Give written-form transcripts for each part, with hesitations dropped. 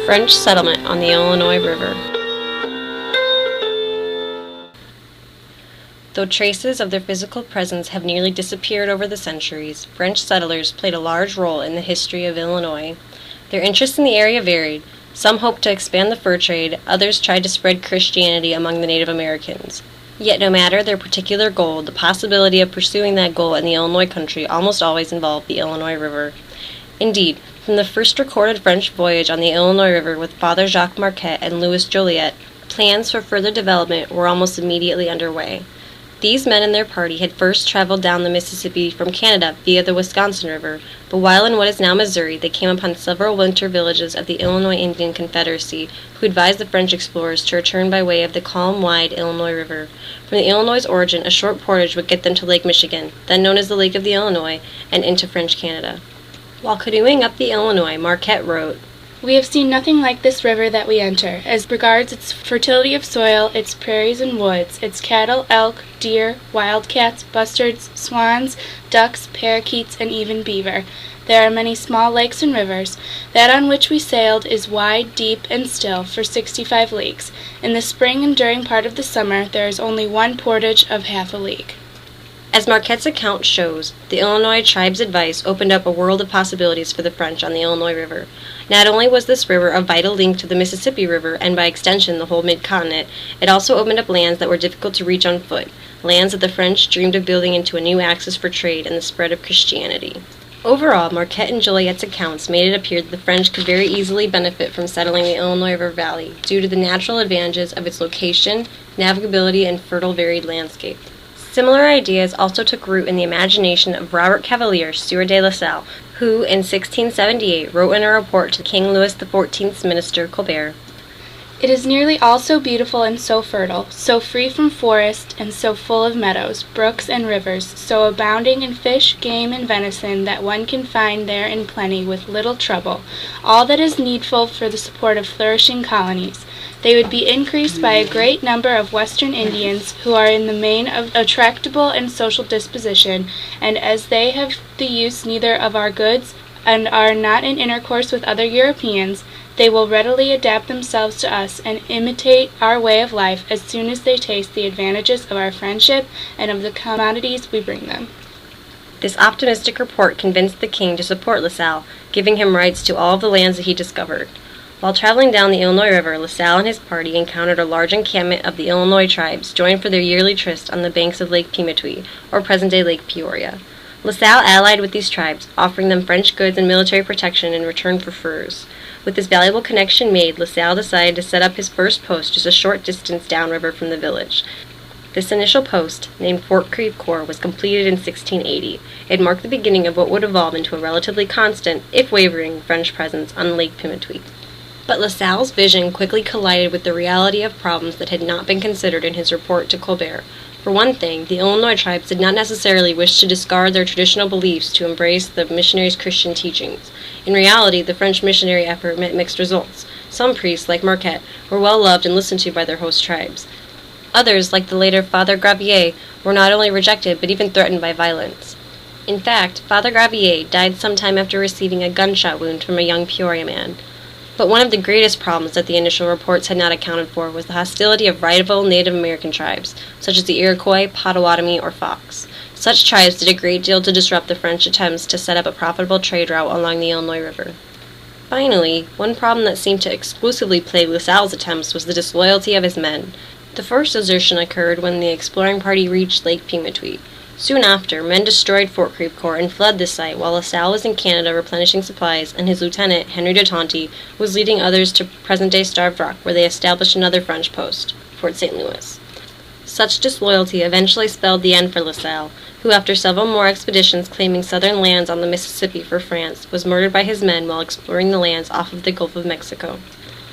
French settlement on the Illinois River. Though traces of their physical presence have nearly disappeared over the centuries, French settlers played a large role in the history of Illinois. Their interests in the area varied. Some hoped to expand the fur trade, others tried to spread Christianity among the Native Americans. Yet no matter their particular goal, the possibility of pursuing that goal in the Illinois country almost always involved the Illinois River. Indeed, from the first recorded French voyage on the Illinois River with Father Jacques Marquette and Louis Joliet, plans for further development were almost immediately underway. These men and their party had first traveled down the Mississippi from Canada via the Wisconsin River, but while in what is now Missouri, they came upon several winter villages of the Illinois Indian Confederacy, who advised the French explorers to return by way of the calm, wide Illinois River. From the Illinois' origin, a short portage would get them to Lake Michigan, then known as the Lake of the Illinois, and into French Canada. While canoeing up the Illinois, Marquette wrote, "We have seen nothing like this river that we enter, as regards its fertility of soil, its prairies and woods, its cattle, elk, deer, wildcats, bustards, swans, ducks, parakeets, and even beaver. There are many small lakes and rivers. That on which we sailed is wide, deep, and still, for 65 leagues. In the spring and during part of the summer, there is only one portage of half a league." As Marquette's account shows, the Illinois tribe's advice opened up a world of possibilities for the French on the Illinois River. Not only was this river a vital link to the Mississippi River and by extension the whole mid-continent, it also opened up lands that were difficult to reach on foot, lands that the French dreamed of building into a new axis for trade and the spread of Christianity. Overall, Marquette and Joliet's accounts made it appear that the French could very easily benefit from settling the Illinois River Valley due to the natural advantages of its location, navigability, and fertile varied landscape. Similar ideas also took root in the imagination of Robert Cavalier, Sieur de La Salle, who, in 1678, wrote in a report to King Louis XIV's minister, Colbert, "It is nearly all so beautiful and so fertile, so free from forest, and so full of meadows, brooks, and rivers, so abounding in fish, game, and venison, that one can find there in plenty with little trouble all that is needful for the support of flourishing colonies. They would be increased by a great number of Western Indians, who are in the main of a tractable and social disposition, and as they have the use neither of our goods, and are not in intercourse with other Europeans, they will readily adapt themselves to us and imitate our way of life as soon as they taste the advantages of our friendship and of the commodities we bring them." This optimistic report convinced the king to support La Salle, giving him rights to all of the lands that he discovered. While traveling down the Illinois River, La Salle and his party encountered a large encampment of the Illinois tribes joined for their yearly tryst on the banks of Lake Pimatuit, or present-day Lake Peoria. La Salle allied with these tribes, offering them French goods and military protection in return for furs. With this valuable connection made, La Salle decided to set up his first post just a short distance downriver from the village. This initial post, named Fort Crèvecoeur, was completed in 1680. It marked the beginning of what would evolve into a relatively constant, if wavering, French presence on Lake Pimatuit. But La Salle's vision quickly collided with the reality of problems that had not been considered in his report to Colbert. For one thing, the Illinois tribes did not necessarily wish to discard their traditional beliefs to embrace the missionaries' Christian teachings. In reality, the French missionary effort met mixed results. Some priests, like Marquette, were well loved and listened to by their host tribes. Others, like the later Father Gravier, were not only rejected but even threatened by violence. In fact, Father Gravier died sometime after receiving a gunshot wound from a young Peoria man. But one of the greatest problems that the initial reports had not accounted for was the hostility of rival Native American tribes, such as the Iroquois, Potawatomi, or Fox. Such tribes did a great deal to disrupt the French attempts to set up a profitable trade route along the Illinois River. Finally, one problem that seemed to exclusively plague La Salle's attempts was the disloyalty of his men. The first desertion occurred when the exploring party reached Lake Pimatuit. Soon after, men destroyed Fort Crèvecoeur and fled this site while La Salle was in Canada replenishing supplies, and his lieutenant, Henry de Tonty, was leading others to present-day Starved Rock, where they established another French post, Fort St. Louis. Such disloyalty eventually spelled the end for La Salle, who, after several more expeditions claiming southern lands on the Mississippi for France, was murdered by his men while exploring the lands off of the Gulf of Mexico.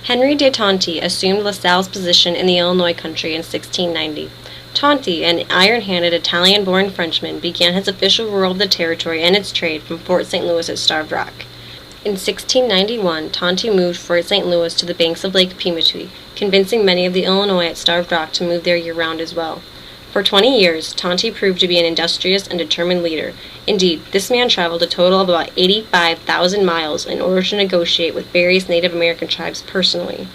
Henry de Tonty assumed La Salle's position in the Illinois country in 1690. Tonty, an iron-handed Italian-born Frenchman, began his official rule of the territory and its trade from Fort St. Louis at Starved Rock. In 1691, Tonty moved Fort St. Louis to the banks of Lake Pimutee, convincing many of the Illinois at Starved Rock to move there year-round as well. For 20 years, Tonty proved to be an industrious and determined leader. Indeed, this man traveled a total of about 85,000 miles in order to negotiate with various Native American tribes personally.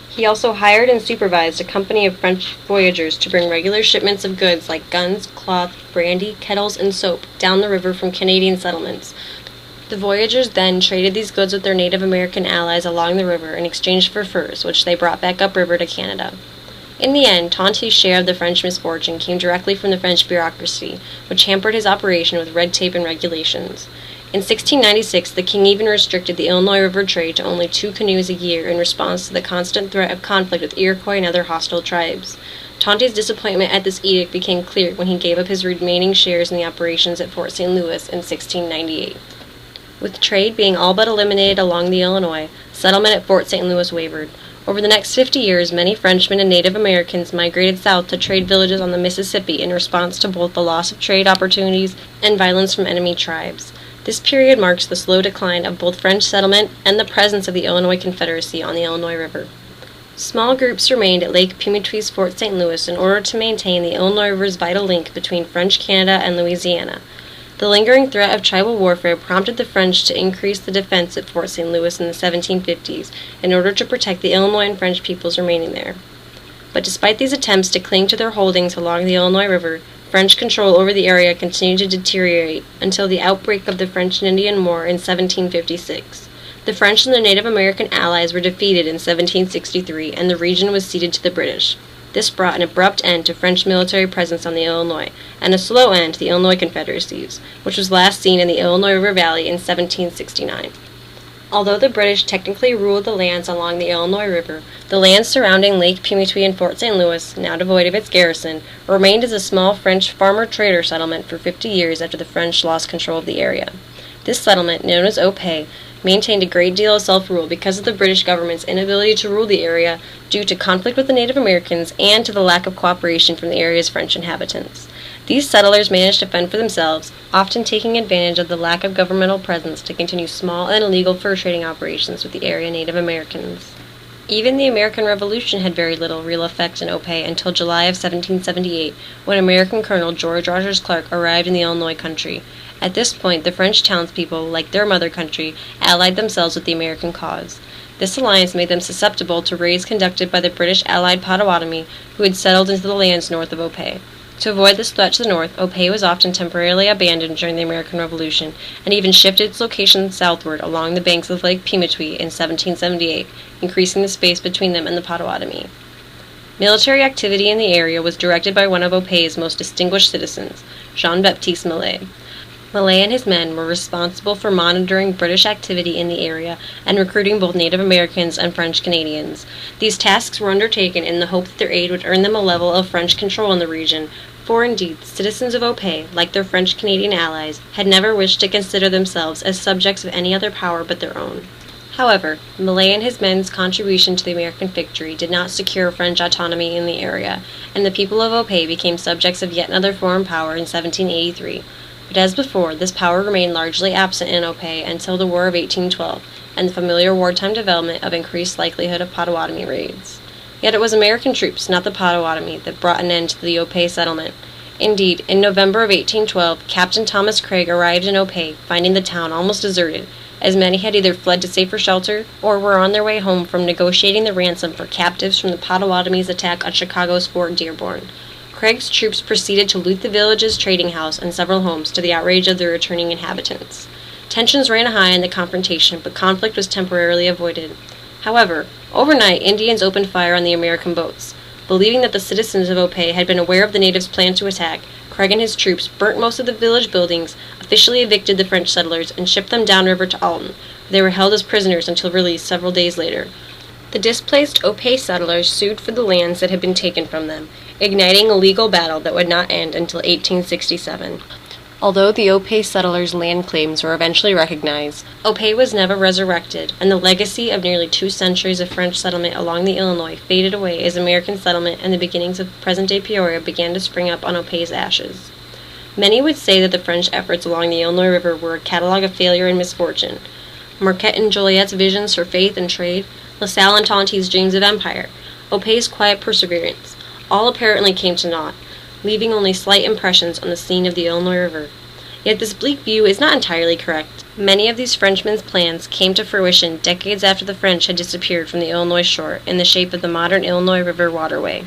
He also hired and supervised a company of French voyageurs to bring regular shipments of goods like guns, cloth, brandy, kettles, and soap down the river from Canadian settlements. The voyageurs then traded these goods with their Native American allies along the river in exchange for furs, which they brought back upriver to Canada. In the end, Tonty's share of the French misfortune came directly from the French bureaucracy, which hampered his operation with red tape and regulations. In 1696, the king even restricted the Illinois River trade to only 2 canoes a year in response to the constant threat of conflict with Iroquois and other hostile tribes. Tonty's disappointment at this edict became clear when he gave up his remaining shares in the operations at Fort St. Louis in 1698. With trade being all but eliminated along the Illinois, settlement at Fort St. Louis wavered. Over the next 50 years, many Frenchmen and Native Americans migrated south to trade villages on the Mississippi in response to both the loss of trade opportunities and violence from enemy tribes. This period marks the slow decline of both French settlement and the presence of the Illinois Confederacy on the Illinois River. Small groups remained at Lake Pimutee's Fort St. Louis in order to maintain the Illinois River's vital link between French Canada and Louisiana. The lingering threat of tribal warfare prompted the French to increase the defense at Fort St. Louis in the 1750s in order to protect the Illinois and French peoples remaining there. But despite these attempts to cling to their holdings along the Illinois River, French control over the area continued to deteriorate until the outbreak of the French and Indian War in 1756. The French and their Native American allies were defeated in 1763, and the region was ceded to the British. This brought an abrupt end to French military presence on the Illinois, and a slow end to the Illinois Confederacies, which was last seen in the Illinois River Valley in 1769. Although the British technically ruled the lands along the Illinois River, the lands surrounding Lake Pimutee and Fort St. Louis, now devoid of its garrison, remained as a small French farmer-trader settlement for 50 years after the French lost control of the area. This settlement, known as Opay, maintained a great deal of self-rule because of the British government's inability to rule the area due to conflict with the Native Americans and to the lack of cooperation from the area's French inhabitants. These settlers managed to fend for themselves, often taking advantage of the lack of governmental presence to continue small and illegal fur trading operations with the area Native Americans. Even the American Revolution had very little real effect in Opay until July of 1778, when American Colonel George Rogers Clark arrived in the Illinois country. At this point, the French townspeople, like their mother country, allied themselves with the American cause. This alliance made them susceptible to raids conducted by the British allied Potawatomi, who had settled into the lands north of Opay. To avoid this threat to the north, Opay was often temporarily abandoned during the American Revolution, and even shifted its location southward along the banks of Lake Pimutee in 1778, increasing the space between them and the Potawatomi. Military activity in the area was directed by one of Opay's most distinguished citizens, Jean-Baptiste Millet. Millet and his men were responsible for monitoring British activity in the area and recruiting both Native Americans and French Canadians. These tasks were undertaken in the hope that their aid would earn them a level of French control in the region, for indeed, citizens of Opay, like their French Canadian allies, had never wished to consider themselves as subjects of any other power but their own. However, Millet and his men's contribution to the American victory did not secure French autonomy in the area, and the people of Opay became subjects of yet another foreign power in 1783. But as before, this power remained largely absent in Opay until the War of 1812, and the familiar wartime development of increased likelihood of Potawatomi raids. Yet it was American troops, not the Potawatomi, that brought an end to the Opay settlement. Indeed, in November of 1812, Captain Thomas Craig arrived in Opay, finding the town almost deserted, as many had either fled to safer shelter or were on their way home from negotiating the ransom for captives from the Potawatomis' attack on Chicago's Fort Dearborn. Craig's troops proceeded to loot the village's trading house and several homes to the outrage of the returning inhabitants. Tensions ran high in the confrontation, but conflict was temporarily avoided. However, overnight, Indians opened fire on the American boats. Believing that the citizens of Opay had been aware of the natives' plan to attack, Craig and his troops burnt most of the village buildings, officially evicted the French settlers, and shipped them downriver to Alton, where they were held as prisoners until released several days later. The displaced Opay settlers sued for the lands that had been taken from them, igniting a legal battle that would not end until 1867. Although the Opay settlers' land claims were eventually recognized, Opay was never resurrected, and the legacy of nearly 2 centuries of French settlement along the Illinois faded away as American settlement and the beginnings of present-day Peoria began to spring up on Opay's ashes. Many would say that the French efforts along the Illinois River were a catalog of failure and misfortune. Marquette and Joliet's visions for faith and trade, LaSalle and Tonty's dreams of empire, Opey's quiet perseverance, all apparently came to naught, leaving only slight impressions on the scene of the Illinois River. Yet this bleak view is not entirely correct. Many of these Frenchmen's plans came to fruition decades after the French had disappeared from the Illinois shore in the shape of the modern Illinois River waterway.